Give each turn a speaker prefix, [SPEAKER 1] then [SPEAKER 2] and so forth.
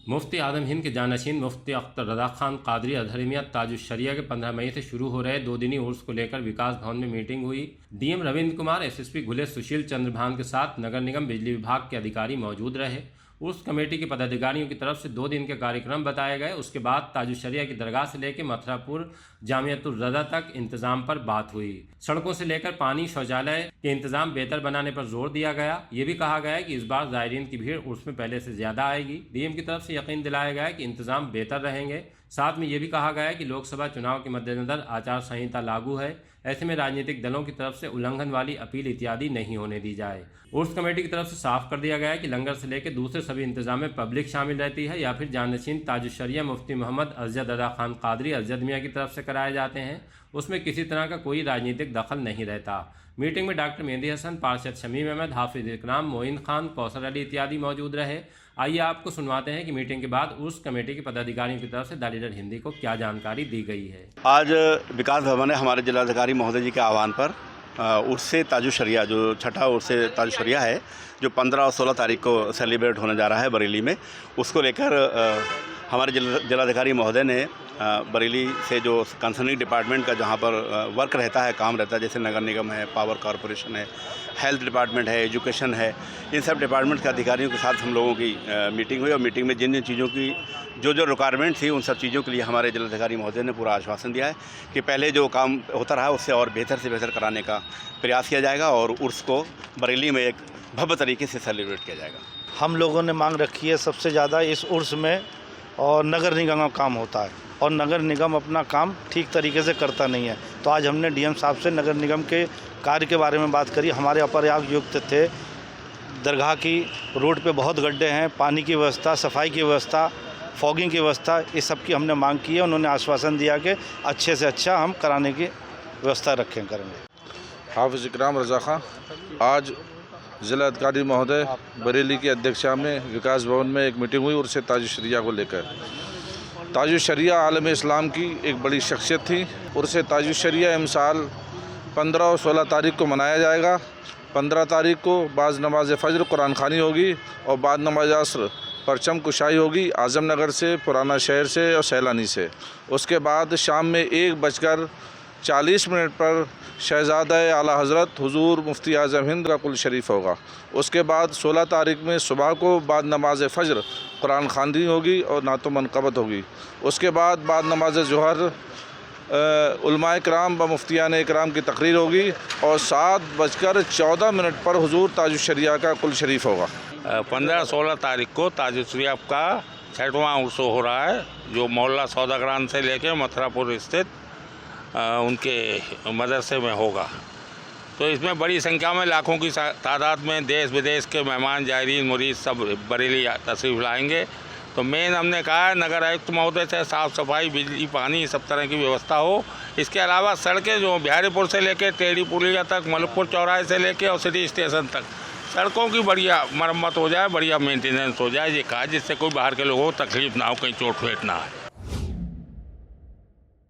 [SPEAKER 1] मुफ्ती आदम हिंद के जानशीन मुफ्ती अख्तर रज़ा खान कादरी अजहरिया ताजुश्शरिया के 15 मई से शुरू हो रहे 2 दिनी उर्स को लेकर विकास भवन में मीटिंग हुई। डीएम रविंद्र कुमार, एसएसपी घुले सुशील चंद्र भान के साथ नगर निगम बिजली विभाग के अधिकारी मौजूद रहे। उर्स कमेटी के पदाधिकारियों की तरफ से 2 दिन के कार्यक्रम बताए गए। उसके बाद ताजुश्शरिया की दरगाह से लेकर मथुरापुर जामियतुर रज़ा तक इंतजाम पर बात हुई। सड़कों से लेकर पानी, शौचालय के इंतजाम बेहतर बनाने पर जोर दिया गया। ये भी कहा गया कि इस बार ज़ायरीन की भीड़ उर्स में पहले से ज़्यादा आएगी। डीएम की तरफ से यकीन दिलाया गया कि इंतजाम बेहतर रहेंगे। साथ में ये भी कहा गया कि लोकसभा चुनाव के मद्देनजर आचार संहिता लागू है, ऐसे में राजनीतिक दलों की तरफ से उल्लंघन वाली अपील इत्यादि नहीं होने दी जाए। उर्स कमेटी की तरफ से साफ कर दिया गया है कि लंगर से लेकर दूसरे सभी इंतजाम में पब्लिक शामिल रहती है या फिर जानशीन ताजुश्शरिया मुफ्ती मोहम्मद अज़द रज़ा खान कादरी अज़द मियाँ की तरफ से कराए जाते हैं। उसमें किसी तरह का कोई राजनीतिक दखल नहीं रहता। मीटिंग में डॉक्टर मेहंदी हसन, पार्षद शमीम अहमद, हाफिज इकराम, मोइन खान, कौसर अली इत्यादि मौजूद रहे। आइए आपको सुनवाते हैं कि मीटिंग के बाद उर्स कमेटी के पदाधिकारियों की तरफ से द लीडर हिंदी को क्या जानकारी दी गई है।
[SPEAKER 2] आज विकास भवन में हमारे जिलाधिकारी महोदय जी के आह्वान पर उर्स ताजुश्शरिया, जो छठा उर्स ताजुश्शरिया है, जो 15 और 16 तारीख को सेलिब्रेट होने जा रहा है बरेली में, उसको लेकर हमारे जिलाधिकारी महोदय ने बरेली से जो कंसर्निंग डिपार्टमेंट का जहाँ पर वर्क रहता है, काम रहता है, जैसे नगर निगम है, पावर कॉरपोरेशन है, हेल्थ डिपार्टमेंट है, एजुकेशन है, इन सब डिपार्टमेंट के अधिकारियों के साथ हम लोगों की मीटिंग हुई और मीटिंग में जिन जिन चीज़ों की जो रिक्वायरमेंट थी, उन सब चीज़ों के लिए हमारे जिलाधिकारी महोदय ने पूरा आश्वासन दिया है कि पहले जो काम होता रहा उससे और बेहतर से बेहतर कराने का प्रयास किया जाएगा और उर्स को बरेली में एक भव्य तरीके से सेलिब्रेट किया जाएगा।
[SPEAKER 3] हम लोगों ने मांग रखी है सबसे ज़्यादा इस उर्स में, और नगर निगम का काम होता है और नगर निगम अपना काम ठीक तरीके से करता नहीं है। तो आज हमने डीएम साहब से नगर निगम के कार्य के बारे में बात करी। हमारे अपर्याप्त थे, दरगाह की रोड पे बहुत गड्ढे हैं, पानी की व्यवस्था, सफाई की व्यवस्था, फॉगिंग की व्यवस्था, इस सब की हमने मांग की है। उन्होंने आश्वासन दिया कि अच्छे से अच्छा हम कराने की व्यवस्था करेंगे।
[SPEAKER 4] हाफिज इकराम रज़ा खान, आज ज़िला अधिकारी महोदय बरेली की अध्यक्षता में विकास भवन में एक मीटिंग हुई उर्स ताजुश्शरिया को लेकर। ताजुश्शरिया आलम इस्लाम की एक बड़ी शख्सियत थी। उर्स ताजुश्शरिया इमसाल 15 और 16 तारीख को मनाया जाएगा। 15 तारीख को बाद नमाज फ़जर कुरान खानी होगी और बाद नमाज असर परचम कुशाई होगी आज़मनगर से, पुराना शहर से और सैलानी से। उसके बाद शाम में 1:40 पर शहज़ादा आला हज़रत हुज़ूर मुफ्ती आज़म हिंद का कुल शरीफ होगा। उसके बाद 16 तारीख में सुबह को बाद नमाज फ़जर कुरान ख़वानी होगी और नातो मनक़बत होगी। उसके बाद नमाज ज़ोहर उलमाए कराम व मुफ्तियान इकराम की तकरीर होगी और 7:14 पर हुज़ूर ताजुश्शरिया का कुल शरीफ होगा।
[SPEAKER 5] 15-16 तारीख को ताजुश्शरिया का 6वां उर्स हो रहा है, जो मोहल्ला सौदागरान से लेकर मथुरापुर स्थित उनके मदरसे में होगा। तो इसमें बड़ी संख्या में लाखों की तादाद में देश विदेश के मेहमान, ज़ायरीन, मुरीद सब बरेली तशरीफ़ लाएंगे। तो मेन हमने कहा है नगर आयुक्त महोदय से साफ़ सफाई, बिजली, पानी, सब तरह की व्यवस्था हो। इसके अलावा सड़कें जो बिहारीपुर से लेकर टेढ़ी पुलिया तक, मलकपुर चौराहे से लेकर और सिटी स्टेशन तक सड़कों की बढ़िया मरम्मत हो जाए, बढ़िया मेंटेनेंस हो जाए, ये कहा, जिससे कोई बाहर के लोगों को तकलीफ़ ना हो, कहीं चोट फेट ना आए।